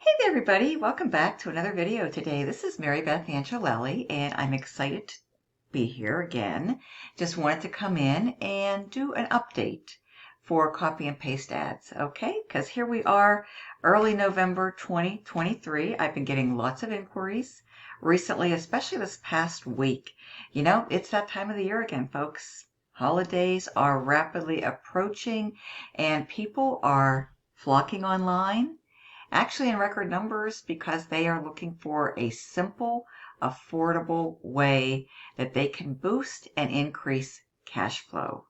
Hey there, everybody. Welcome back to another video today. This is Marybeth and I'm excited to be here again. Just wanted to come in and do an update for copy and paste ads, okay? Because here we are, early November 2023. I've been getting lots of inquiries recently, especially this past week. You know, it's that time of the year again, folks. Holidays are rapidly approaching and people are flocking online, actually in record numbers, because they are looking for a simple, affordable way that they can boost and increase cash flow.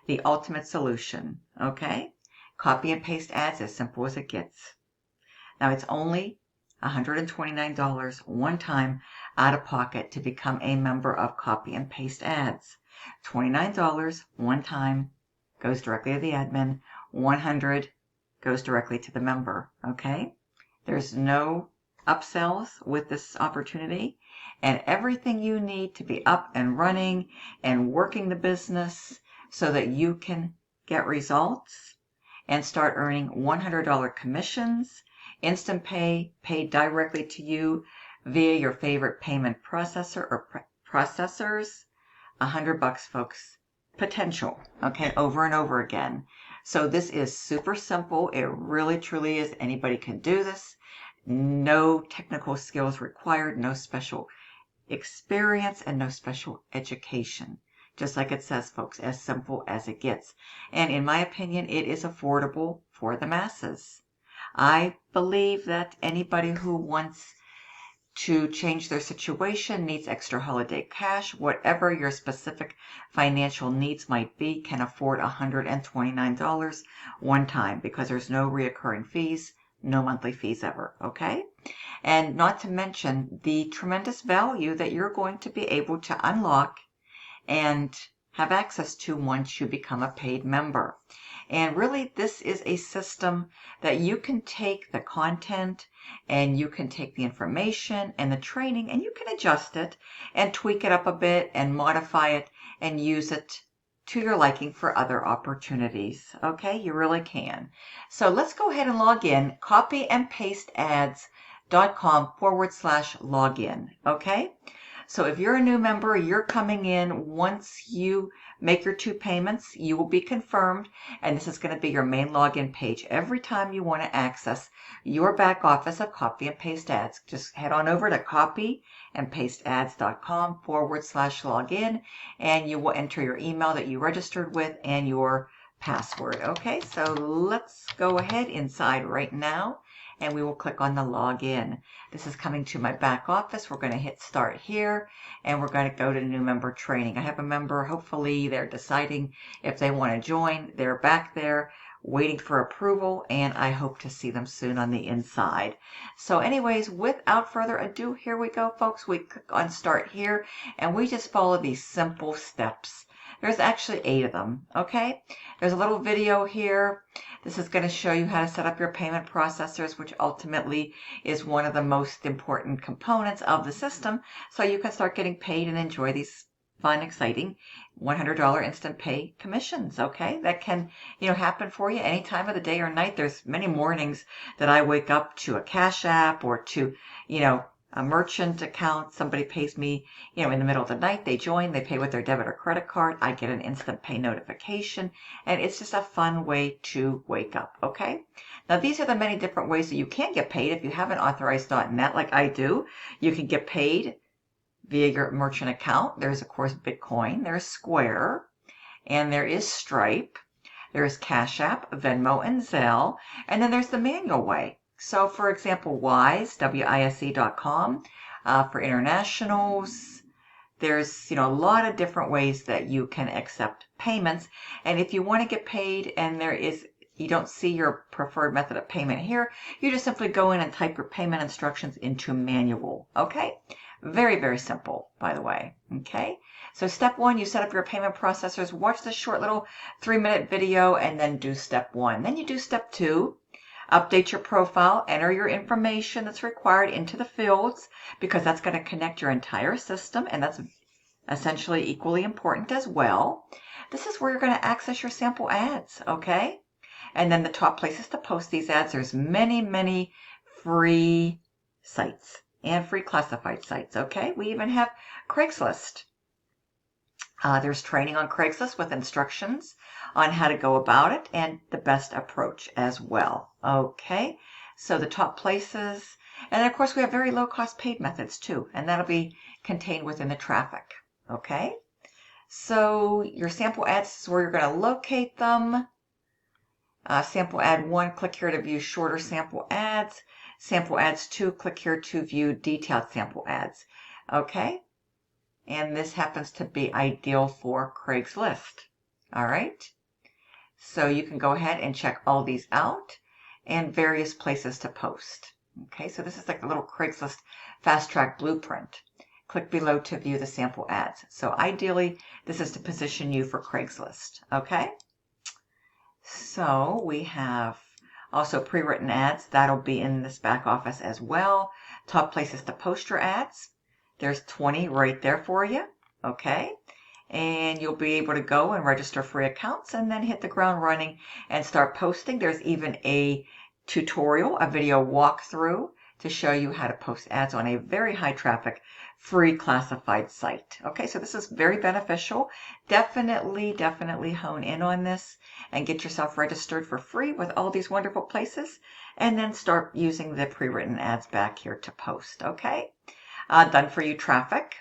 The ultimate solution, okay? Copy and paste ads, as simple as it gets. Now, it's only $129 one time out of pocket to become a member of Copy and Paste Ads. $29 one time goes directly to the admin. $100 goes directly to the member, okay? There's no upsells with this opportunity, and everything you need to be up and running and working the business so that you can get results and start earning $100 commissions, instant pay, paid directly to you via your favorite payment processor or processors. $100, folks. Potential, okay, over and over again. So this is super simple. It really, truly is. Anybody can do this. No technical skills required, no special experience, and no special education. Just like it says, folks, as simple as it gets. And in my opinion, it is affordable for the masses. I believe that anybody who wants to change their situation, needs extra holiday cash, whatever your specific financial needs might be, can afford $129 one time, because there's no reoccurring fees, no monthly fees ever, okay? And not to mention the tremendous value that you're going to be able to unlock and have access to once you become a paid member. And really, this is a system that you can take the content and you can take the information and the training and you can adjust it and tweak it up a bit and modify it and use it to your liking for other opportunities. Okay, you really can. So let's go ahead and log in, copyandpasteads.com/login. Okay. So if you're a new member, you're coming in. Once you make your 2 payments, you will be confirmed, and this is going to be your main login page. Every time you want to access your back office of Copy and Paste Ads, just head on over to copyandpasteads.com/login, and you will enter your email that you registered with and your password. Okay, so let's go ahead inside right now, and we will click on the login. This is coming to my back office. We're going to hit start here, and we're going to go to new member training. I have a member. Hopefully they're deciding if they want to join. They're back there waiting for approval, and I hope to see them soon on the inside. So anyways, without further ado, here we go, folks. We click on start here, and we just follow these simple steps. There's actually 8 of them, okay? There's a little video here. This is going to show you how to set up your payment processors, which ultimately is one of the most important components of the system, so you can start getting paid and enjoy these fun, exciting $100 instant pay commissions, okay? That can, happen for you any time of the day or night. There's many mornings that I wake up to a Cash App or to, a merchant account. Somebody pays me, in the middle of the night. They join, they pay with their debit or credit card. I get an instant pay notification, and it's just a fun way to wake up, okay? Now, these are the many different ways that you can get paid. If you have an authorized.net like I do, you can get paid via your merchant account. There's, of course, Bitcoin. There's Square, and there is Stripe. There's Cash App, Venmo, and Zelle, and then there's the manual way. So, for example, Wise, WISE.com, for internationals. There's, a lot of different ways that you can accept payments. And if you want to get paid and you don't see your preferred method of payment here, you just simply go in and type your payment instructions into manual. Okay? Very, very simple, by the way. Okay? So step 1, you set up your payment processors. Watch this short little 3-minute video and then do step 1. Then you do step 2. Update your profile, enter your information that's required into the fields, because that's going to connect your entire system, and that's essentially equally important as well. This is where you're going to access your sample ads, okay? And then the top places to post these ads. There's many, many free sites and free classified sites. Okay, we even have Craigslist. There's training on Craigslist with instructions on how to go about it and the best approach as well. Okay, so the top places, and of course we have very low cost paid methods too, and that'll be contained within the traffic. Okay, so your sample ads is where you're going to locate them. Sample ad 1, click here to view shorter sample ads. Sample ads 2, click here to view detailed sample ads. Okay, and this happens to be ideal for Craigslist. All right, so you can go ahead and check all these out and various places to post. Okay, so this is like a little Craigslist fast track blueprint. Click below to view the sample ads. So ideally, this is to position you for Craigslist. Okay, so we have also pre-written ads. That'll be in this back office as well. Top places to post your ads. There's 20 right there for you. Okay, and you'll be able to go and register free accounts and then hit the ground running and start posting. There's even a tutorial, a video walkthrough to show you how to post ads on a very high traffic free classified site. Okay, so this is very beneficial. Definitely hone in on this and get yourself registered for free with all these wonderful places, and then start using the pre-written ads back here to post. Okay, done for you traffic.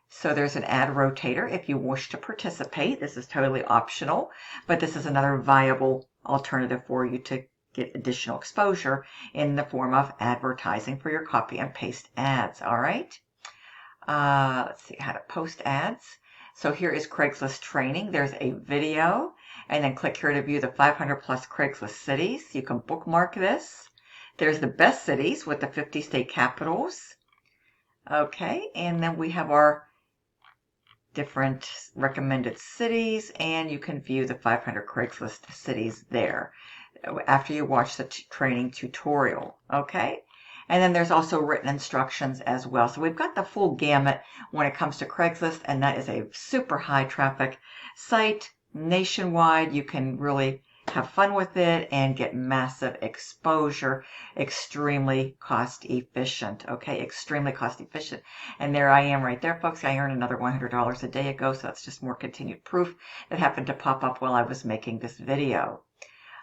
So there's an ad rotator if you wish to participate. This is totally optional, but this is another viable alternative for you to get additional exposure in the form of advertising for your copy and paste ads. All right. Let's see how to post ads. So here is Craigslist training. There's a video, and then click here to view the 500 plus Craigslist cities. You can bookmark this. There's the best cities with the 50 state capitals. Okay, and then we have our different recommended cities, and you can view the 500 Craigslist cities there after you watch the training tutorial. Okay, and then there's also written instructions as well. So we've got the full gamut when it comes to Craigslist, and that is a super high traffic site nationwide. You can really have fun with it and get massive exposure. Extremely cost efficient. Okay, extremely cost efficient. And there I am right there, folks. I earned another $100 a day ago, so that's just more continued proof that happened to pop up while I was making this video.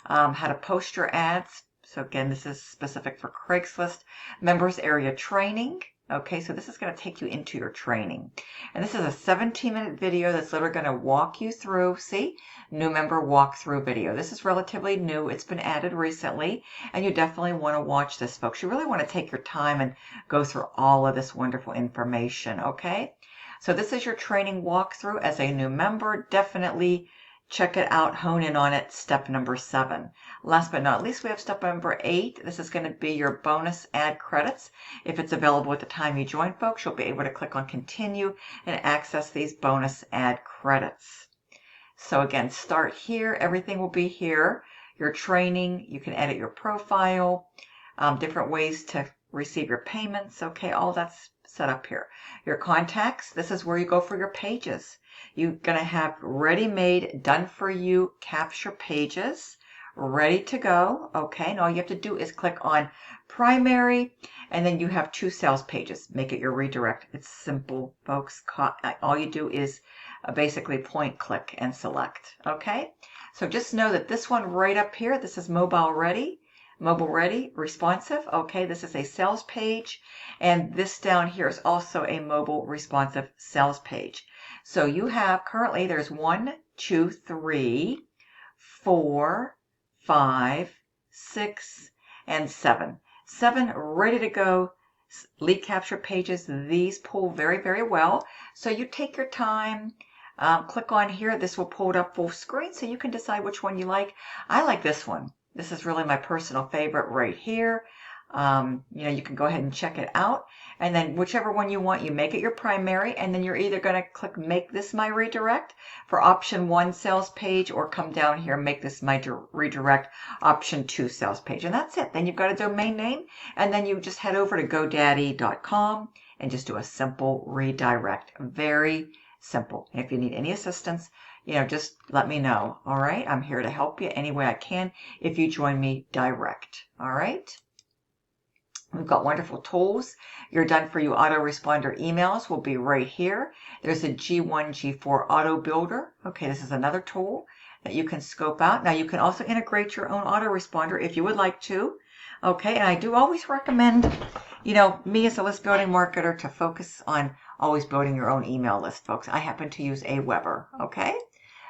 How to post your ads. So again, this is specific for Craigslist. Members area training. Okay, so this is going to take you into your training. And this is a 17-minute video that's literally going to walk you through, see, new member walkthrough video. This is relatively new. It's been added recently, and you definitely want to watch this, folks. You really want to take your time and go through all of this wonderful information, okay? So this is your training walkthrough as a new member. Definitely check it out, hone in on it, step number 7. Last but not least, we have step number 8. This is going to be your bonus ad credits. If it's available at the time you join, folks, you'll be able to click on continue and access these bonus ad credits. So again, start here. Everything will be here. Your training, you can edit your profile, different ways to receive your payments. Okay, all that's set up here. Your contacts, this is where you go for your pages. You're going to have ready-made, done-for-you capture pages ready to go. Okay, and all you have to do is click on primary, and then you have 2 sales pages. Make it your redirect. It's simple, folks. All you do is basically point, click, and select. Okay, so just know that this one right up here, this is mobile ready, responsive. Okay, this is a sales page, and this down here is also a mobile responsive sales page. So you have currently, there's 1, 2, 3, 4, 5, 6, and 7. 7 ready to go lead capture pages. These pull very well. So you take your time. Click on here. This will pull it up full screen so you can decide which one you like. I like this one. This is really my personal favorite right here. You can go ahead and check it out, and then whichever one you want, you make it your primary, and then you're either going to click make this my redirect for option 1 sales page, or come down here, make this my redirect option 2 sales page, and that's it. Then you've got a domain name, and then you just head over to godaddy.com and just do a simple redirect. Very simple. And if you need any assistance, just let me know. All right, I'm here to help you any way I can if you join me direct. All right. We've got wonderful tools. Your done for you autoresponder emails will be right here. There's a G1, G4 auto builder. Okay, this is another tool that you can scope out. Now you can also integrate your own autoresponder if you would like to. Okay, and I do always recommend, me as a list building marketer to focus on always building your own email list, folks. I happen to use Aweber, okay?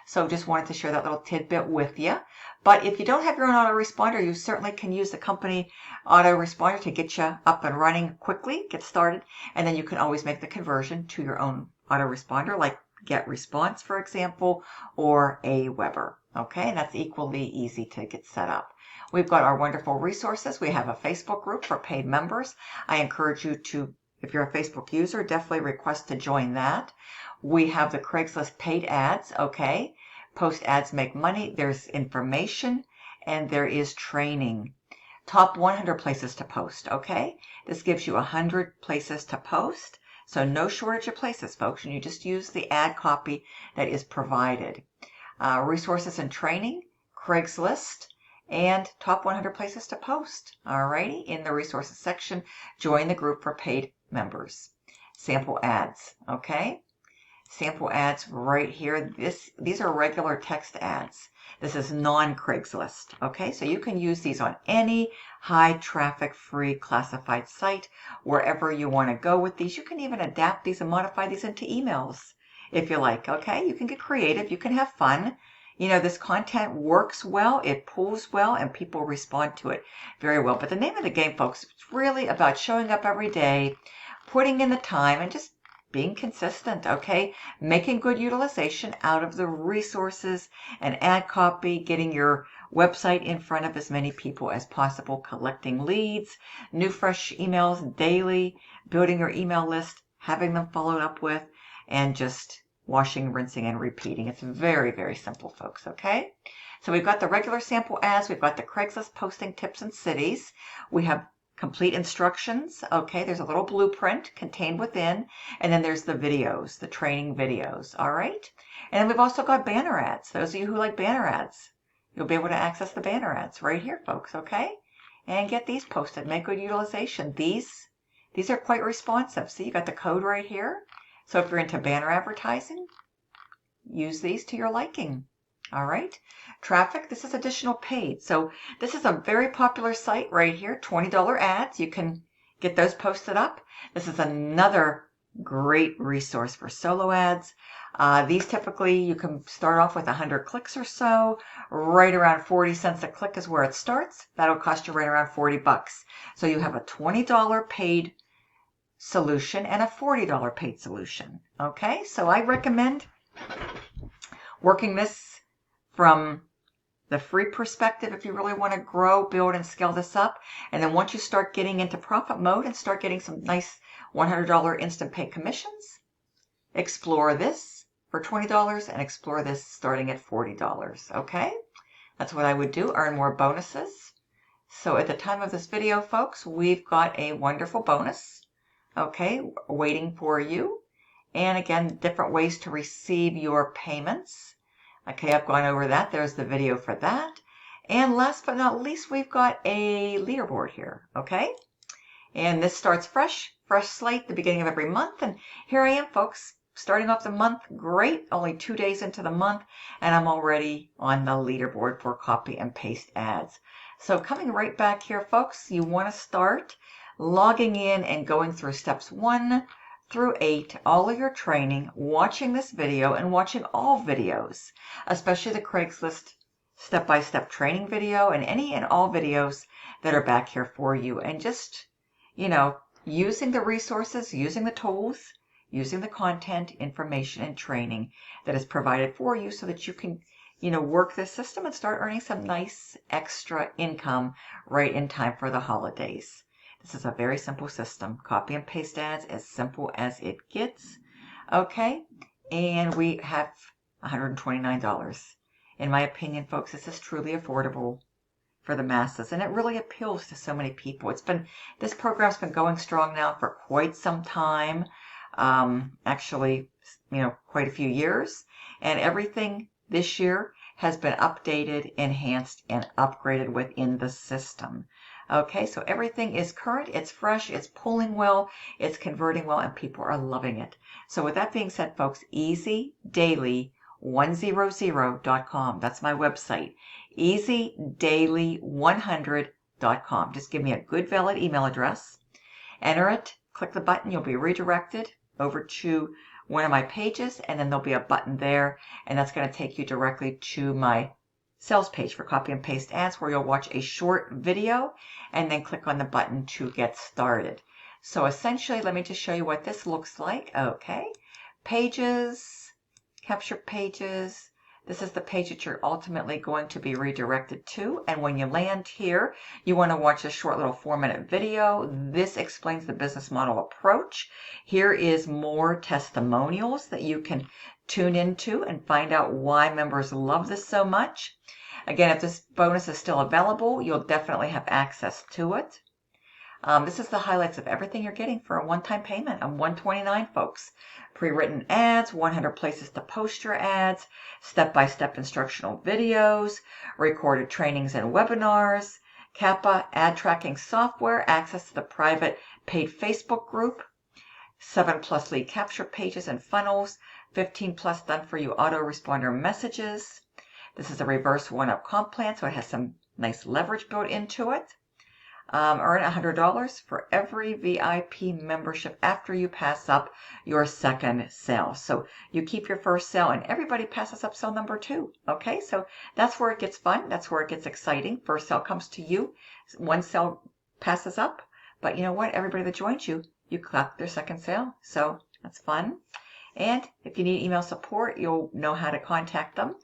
So just wanted to share that little tidbit with you. But if you don't have your own autoresponder, you certainly can use the company autoresponder to get you up and running quickly, get started, and then you can always make the conversion to your own autoresponder, like GetResponse, for example, or Aweber. Okay, and that's equally easy to get set up. We've got our wonderful resources. We have a Facebook group for paid members. I encourage you to, if you're a Facebook user, definitely request to join that. We have the Craigslist paid ads, okay? Post ads make money. There's information and there is training. Top 100 places to post, okay? This gives you 100 places to post. So no shortage of places, folks, and you just use the ad copy that is provided. Resources and training, Craigslist, and top 100 places to post. Alrighty, in the resources section, join the group for paid members. Sample ads, okay? Sample ads right here. These are regular text ads. This is non-Craigslist, okay? So you can use these on any high traffic free classified site, wherever you want to go with these. You can even adapt these and modify these into emails if you like, okay? You can get creative, you can have fun. This content works well, it pulls well, and people respond to it very well. But the name of the game, folks, is really about showing up every day, putting in the time, and just being consistent, okay? Making good utilization out of the resources and ad copy, getting your website in front of as many people as possible, collecting leads, new fresh emails daily, building your email list, having them followed up with, and just washing, rinsing, and repeating. It's very, very simple, folks, okay? So we've got the regular sample ads. We've got the Craigslist posting tips and cities. We have complete instructions. Okay, there's a little blueprint contained within, and then there's the videos, the training videos, all right? And then we've also got banner ads. Those of you who like banner ads, you'll be able to access the banner ads right here, folks, okay? And get these posted, make good utilization. These are quite responsive. See, you got the code right here. So if you're into banner advertising, use these to your liking. All right. Traffic, this is additional paid. So this is a very popular site right here, $20 ads. You can get those posted up. This is another great resource for solo ads. These typically, you can start off with 100 clicks or so. Right around 40 cents a click is where it starts. That'll cost you right around $40. So you have a $20 paid solution and a $40 paid solution. Okay, so I recommend working this from the free perspective if you really want to grow, build, and scale this up. And then once you start getting into profit mode and start getting some nice $100 instant pay commissions, explore this for $20 and explore this starting at $40. Okay, that's what I would do, earn more bonuses. So at the time of this video, folks, we've got a wonderful bonus, okay, waiting for you. And again, different ways to receive your payments. Okay, I've gone over that. There's the video for that. And last but not least, we've got a leaderboard here, okay? And this starts fresh slate, the beginning of every month. And here I am, folks, starting off the month. Great, only 2 days into the month, and I'm already on the leaderboard for copy and paste ads. So coming right back here, folks, you want to start logging in and going through steps 1 through 8, all of your training, watching this video and watching all videos, especially the Craigslist step-by-step training video and any and all videos that are back here for you. And just, using the resources, using the tools, using the content, information, and training that is provided for you so that you can, work this system and start earning some nice extra income right in time for the holidays. This is a very simple system. Copy and paste ads, as simple as it gets. Okay, and we have $129. In my opinion, folks, this is truly affordable for the masses, and it really appeals to so many people. This program's been going strong now for quite some time, actually, quite a few years, and everything this year has been updated, enhanced, and upgraded within the system. Okay, so everything is current, it's fresh, it's pulling well, it's converting well, and people are loving it. So with that being said, folks, easydaily100.com. That's my website. easydaily100.com. Just give me a good valid email address. Enter it, click the button, you'll be redirected over to one of my pages, and then there'll be a button there, and that's going to take you directly to my sales page for copy and paste ads, where you'll watch a short video and then click on the button to get started. So essentially, let me just show you what this looks like. Okay, pages, capture pages. This is the page that you're ultimately going to be redirected to. And when you land here, you want to watch a short little 4-minute video. This explains the business model approach. Here is more testimonials that you can tune into and find out why members love this so much. Again, if this bonus is still available, you'll definitely have access to it. This is the highlights of everything you're getting for a one-time payment of $129, folks. Pre-written ads, 100 places to post your ads, step-by-step instructional videos, recorded trainings and webinars, Kappa ad tracking software, access to the private paid Facebook group, 7+ lead capture pages and funnels, 15+ done-for-you autoresponder messages. This is a reverse 1-up comp plan, so it has some nice leverage built into it. Earn $100 for every VIP membership after you pass up your second sale. So you keep your first sale and everybody passes up sale number 2. Okay, so that's where it gets fun. That's where it gets exciting. First sale comes to you. One sale passes up. But you know what? Everybody that joins you, you collect their second sale. So that's fun. And if you need email support, you'll know how to contact them.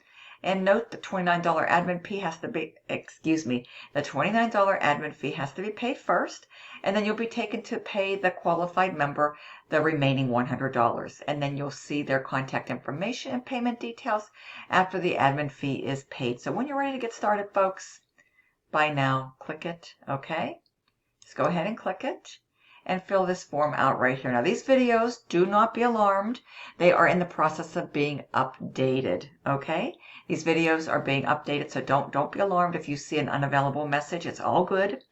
And note the $29 admin fee has to be, the $29 admin fee has to be paid first, and then you'll be taken to pay the qualified member the remaining $100. And then you'll see their contact information and payment details after the admin fee is paid. So when you're ready to get started, folks, buy now, click it, okay? Just go ahead and click it and fill this form out right here. Now, these videos, do not be alarmed. They are in the process of being updated, okay? These videos are being updated, so don't be alarmed if you see an unavailable message. It's all good.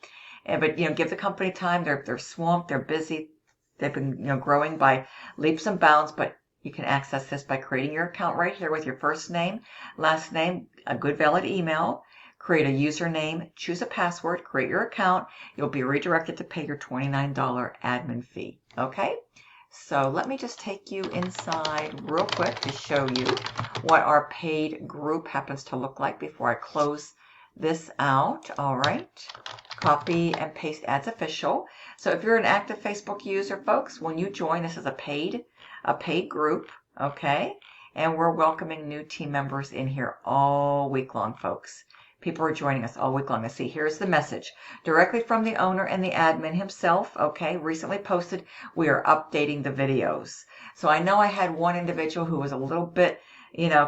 But, give the company time. They're swamped. They're busy. They've been, growing by leaps and bounds, but you can access this by creating your account right here with your first name, last name, a good valid email. Create a username, choose a password, create your account. You'll be redirected to pay your $29 admin fee. Okay? So let me just take you inside real quick to show you what our paid group happens to look like before I close this out. All right. Copy and paste ads official. So if you're an active Facebook user, folks, when you join, this is a paid group. Okay? And we're welcoming new team members in here all week long, folks. People are joining us all week long. Let's see, here's the message. Directly from the owner and the admin himself, okay, recently posted, we are updating the videos. So I know I had one individual who was a little bit,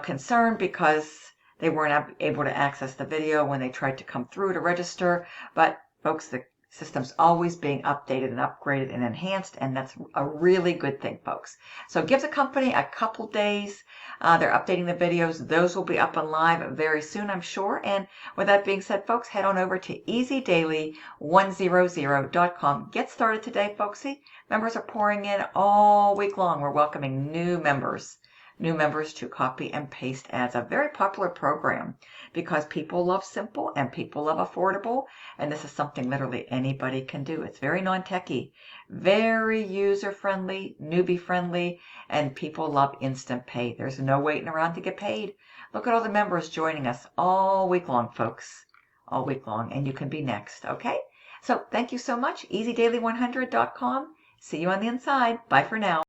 concerned because they weren't able to access the video when they tried to come through to register. But folks, the system's always being updated and upgraded and enhanced, and that's a really good thing, folks. So give the company a couple days. They're updating the videos. Those will be up and live very soon, I'm sure. And with that being said, folks, head on over to easydaily100.com. Get started today, folks. See, members are pouring in all week long. We're welcoming new members to copy and paste ads. A very popular program because people love simple and people love affordable. And this is something literally anybody can do. It's very non-techy, very user-friendly, newbie-friendly, and people love instant pay. There's no waiting around to get paid. Look at all the members joining us all week long, folks. All week long. And you can be next, okay? So thank you so much. easydaily100.com. See you on the inside. Bye for now.